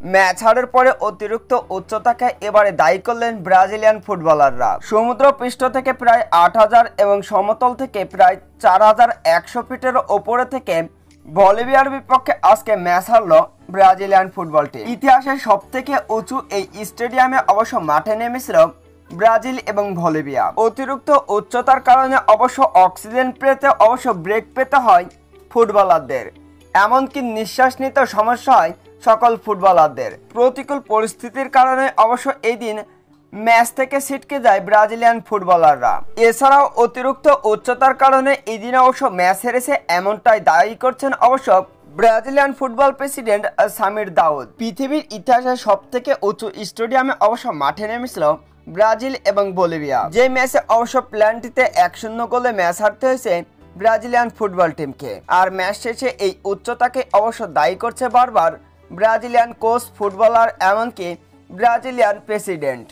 Match হারের পরে অতিরিক্ত উচ্চতাকে এবারে দায়ী করলেন ব্রাজিলিয়ান ফুটবলাররা। সমুদ্র পৃষ্ঠ থেকে প্রায় 8,000 এবং সমতল থেকে প্রায় 4,100 ফিটের ওপরে থেকে বলিভিয়ার বিপক্ষে আজকে ম্যাচ হারল ব্রাজিলিয়ান ফুটবল টিম। ইতিহাসের সবথেকে উঁচু এই স্টেডিয়ামে অবশ্য মাঠে নেমেছিল ব্রাজিল এবং বলিভিয়া। অতিরিক্ত উচ্চতার কারণে অবশ্য অক্সিজেন পেতে অবশ্য ব্রেক পেতে হয় ফুটবলারদের, এমনকি নিঃশ্বাস নিতে সমস্যা হয় সকল ফুটবলারদের। প্রতিকূল পরিস্থিতির কারণে অবশ্য এই দিন ম্যাচ থেকে ছিটকে যায় ব্রাজিলিয়ান ফুটবলাররা। এছাড়াও অতিরিক্ত উচ্চতার কারণে এই দিনে অবশ্য ম্যাচ হেরেছে এমনটাই দায়ী করছেন অবশ্য ব্রাজিলিয়ান ফুটবল প্রেসিডেন্ট সামির দাউদ। পৃথিবীর ইতিহাসে সবথেকে উঁচু স্টেডিয়ামে অবশ্য মাঠে নেমেছিল ব্রাজিল এবং বলিভিয়া, যে ম্যাচে অবশ্য প্ল্যানটিতে 1-0 গোলে ম্যাচ হারতে হয়েছে ব্রাজিলিয়ান ফুটবল টিমকে। আর ম্যাচ শেষে এই উচ্চতাকে অবশ্য দায়ী করছে বারবার ব্রাজিলিয়ান কোচ, ফুটবলার, এমনকি ব্রাজিলিয়ান প্রেসিডেন্ট।